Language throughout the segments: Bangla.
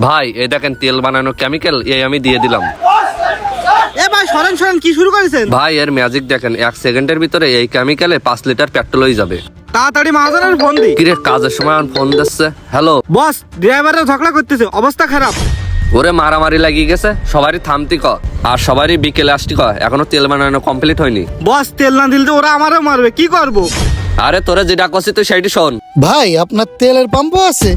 ভাই এই দেখেন তেল বানানো কেমিক্যাল এই আমি দিয়ে দিলাম। এ ভাই সরেন সরেন, কি শুরু করেছেন? ভাই এর ম্যাজিক দেখেন, 1 সেকেন্ডের ভিতরে এই কেমিক্যালে 5 লিটার পেট্রোল হয়ে যাবে। তাড়াতাড়ি মহাজনের ফোন দি। কিরে কাজের সময় আমার ফোন দিচ্ছে। হ্যালো বস, ড্রাইভাররা ঝগড়া করতেছে, অবস্থা খারাপ। ওরে মারামারি লাগিয়ে গেছে, সবারই থামতি ক আর সবারই বিকেলে আসতি ক, এখনো তেল বানানো কমপ্লিট হয়নি। বস, তেল না দিলে তো ওরা আমারও মারবে, কি করব? আরে তোরা যেটা করছিস তুই সেইটি শোন। ভাই আপনার তেলের পাম্পও আছে?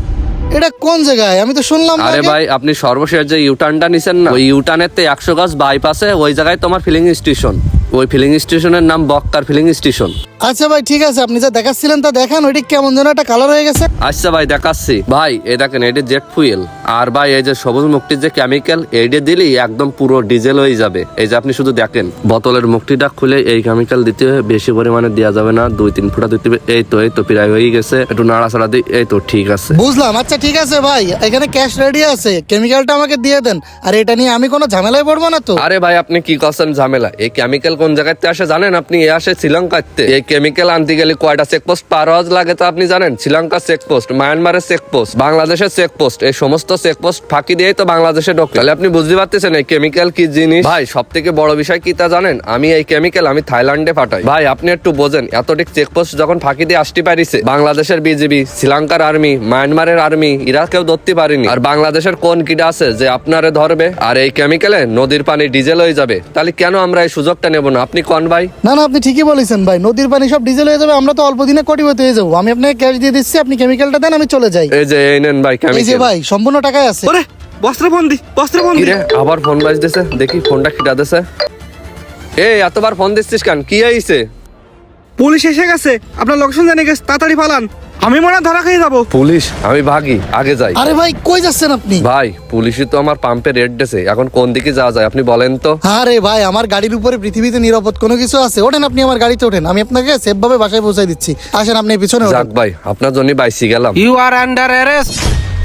এটা কোন জায়গায়? আমি তো শুনলাম না আরে আগে। ভাই আপনি সর্বশেষ যে ইউটার্নটা নিছেন না, ওই ইউটার্নের 100 গজ বাইপাসে ওই জায়গায় তোমার ফিলিং স্টেশন। ওই ফিলিং স্টেশনের নাম বক্কার ফিলিং স্টেশন। আচ্ছা ভাই ঠিক আছে, আপনি যা দেখাচ্ছিলেন তা দেখান। ওইটি কেমন যেন একটা কালার হয়ে গেছে। আচ্ছা ভাই দেখাচ্ছি। ভাই এই দেখেন এটা জেট ফুয়েল, আর ভাই এই যে সবুজ মুক্তির যে কেমিক্যাল এইটা দিলেই একদম পুরো ডিজেল হয়ে যাবে। এই যে আপনি শুধু দেখেন, বোতলের মুক্তিটা খুলে এই কেমিক্যাল দিতে হবে, বেশি পরিমাণে দেওয়া যাবে না, 2-3 ফোঁটা দিতে হবে। এই তো প্রায় হয়ে গেছে, একটু নাড়াচাড়া দিই। এই তো ঠিক আছে। বুঝলাম, আচ্ছা ঠিক আছে ভাই, এখানে ক্যাশ রেডি আছে, কেমিক্যালটা আমাকে দিয়ে দেন। আর এটা নিয়ে আমি কোনো ঝামেলায় পড়বো না তো? আরে ভাই আপনি কি করছেন ঝামেলা? এই কেমিক্যাল কোন জায়গাতে আসে জানেন আপনি? এ আসে শ্রীলঙ্কাতে। এই কেমিক্যাল আনতে গেলে কয়টা চেকপোস্ট পার হওয়া লাগে তো আপনি জানেন? শ্রীলঙ্কার চেকপোস্ট, মায়ানমারের চেকপোস্ট, বাংলাদেশের চেকপোস্ট, এই সমস্ত চেকপোস্ট ফাঁকি দিয়েই তো বাংলাদেশে ঢোকে। তাহলে আপনি বুঝতে পারতেছেন এই কেমিক্যাল কি জিনিস। ভাই সব থেকে বড় বিষয় কি তা জানেন? আমি এই কেমিক্যাল আমি থাইল্যান্ডে পাঠাই। ভাই আপনি একটু বোঝেন, এতটিক চেকপোস্ট যখন ফাঁকি দিয়ে আসতে পারিছে, বাংলাদেশের বিজিবি, শ্রীলঙ্কার আর্মি, মায়ানমারের আর্মি, এরা কেউ ধরতে পারেনি। আর বাংলাদেশের কোন কিটা আছে যে আপনারে ধরবে? আর এই কেমিক্যালে নদীর পানি ডিজেল হয়ে যাবে, তাহলে কেন আমরা এই সুযোগটা নেব না? আপনি কোন ভাই? না না, আপনি ঠিকই বলেছেন ভাই, নদীর পানি সব ডিজেল হয়ে যাবে, আমরা তো অল্প দিনে কোটিপতি হয়ে যাবো। আমি আপনাকে ক্যাশ দিয়ে দিচ্ছি, আপনি কেমিক্যালটা দেন, আমি চলে যাই। এই যে এই নেন ভাই এই যে কেমিক্যাল। ভাই সম্পূর্ণ টাকায় আছে। ওরে বস্ত্রে ফোন দি, বস্ত্রে ফোন দি। কিরে আবার ফোন বাজতেছে, দেখি ফোনটা কিটা দিছে। এই এতবার ফোন দিচ্ছিস কেন? কি হয়েছে? পুলিশ এসে গেছে, আপনার লোকেশন জানিয়ে গেছে, তাড়াতাড়ি পালান। আমি মনে হয় ধরা খেয়ে যাবো। পুলিশ? আমি ভাগি, আগে যাই। আরে ভাই কই যাচ্ছেন আপনি? ভাই পুলিশই তো আমার পাম্পে রেড দিয়েছে, এখন কোন দিকে যাওয়া যায় আপনি বলেন তো? আরে ভাই, আমার গাড়ির উপরে পৃথিবীতে নিরাপদ কোনো কিছু আছে? ওঠেন, আপনি আমার গাড়িতে ওঠেন, আমি আপনাকে সেফ ভাবে বাসায় পৌঁছাই দিচ্ছি। আসেন আপনি পিছনে ওঠেন। যাক ভাই আপনার জন্য বাইসি গেলাম। You are under arrest.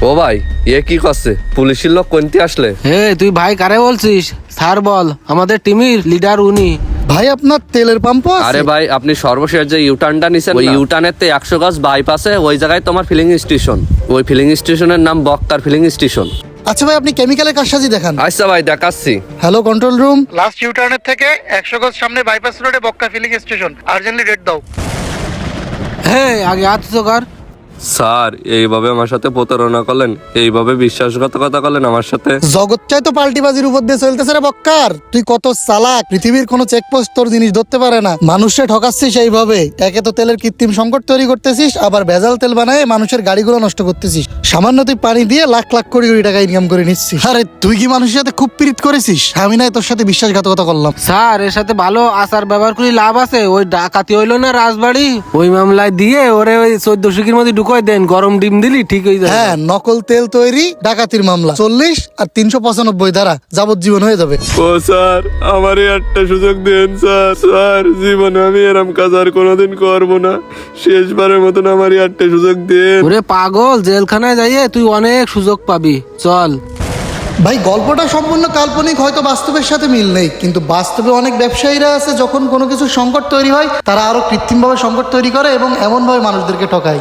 ও ভাই এ কি করছে? পুলিশের লোক কোনটি আসলে? হে তুই ভাই কারে বলছিস? স্যার বল, আমাদের টিমের লিডার উনি। ভাই আপনার তেলের পাম্পও আছে? আরে ভাই আপনি সর্বশেষ যে ইউটার্নটা নিছেন, ওই ইউটার্নের 100 গজ বাইপাসে ওই জায়গায় তোমার ফিলিং স্টেশন। ওই ফিলিং স্টেশনের নাম বক্কার ফিলিং স্টেশন। আচ্ছা ভাই, আপনি কেমিক্যালের কাজসাজি দেখান। আচ্ছা ভাই দেখাচ্ছি। হ্যালো কন্ট্রোল রুম, লাস্ট ইউটার্নের থেকে 100 গজ সামনে বাইপাস রোডে Bokka filling station, urgently red দাও। হে আগে হাত কর। স্যার এইভাবে আমার সাথে প্রতারণা করলেন, এইভাবে বিশ্বাসঘাতকতা করলেন আমার সাথে। জগৎ চাই তো পাল্টিবাজির উপর দিয়ে চলতেছে রে বক্কার। তুই কত চালাক, পৃথিবীর কোনো চেকপোস্ট তোর জিনিস ধরতে পারে না। মানুষে ঠকাচ্ছিস এইভাবে। একে তো তেলের কৃত্রিম সংকট তৈরি করতেছিস, আবার ভেজাল তেল বানায় মানুষের গাড়িগুলো নষ্ট করতেছিস। সামান্য তুই পানি দিয়ে লাখ লাখ কোটি কোটি টাকা ইনকাম করে নিচ্ছিস। আরে তুই কি মানুষের সাথে খুব পীড়িত করেছিস? আমি নাই তোর সাথে বিশ্বাসঘাতকতা করলাম। স্যার এর সাথে ভালো আচার ব্যবহার করি লাভ আছে। ওই ডাকাতি হইলো না রাজবাড়ি, ওই মামলায় দিয়ে ওরে ওই 14 শিকির মধ্যে ঢুকাই দেন, গরম ডিম দিলি ঠিক হয়ে যায়। হ্যাঁ, নকল তেল তৈরি, ডাকাতির মামলা 40 আর 395 ধারা, যাবজ্জীবন হয়ে যাবে। ও স্যার আমার একটা সুযোগ দেন স্যার। স্যার জীবনে আমি এরম কাজ আর কোনোদিন করবো না, শেষবারের মতন আমার একটা সুযোগ দেন। ওরে পাগল, জেলখানায় যাইয়ে তুই অনেক সুযোগ পাবি, চল। ভাই গল্পটা সম্পূর্ণ কাল্পনিক, হয়তো বাস্তবের সাথে মিল নেই, কিন্তু বাস্তবে অনেক ব্যবসায়ীরা আছে, যখন কোনো কিছু সংকট তৈরি হয় তারা আরো কৃত্রিমভাবে সংকট তৈরি করে এবং এমনভাবে মানুষদেরকে ঠকায়।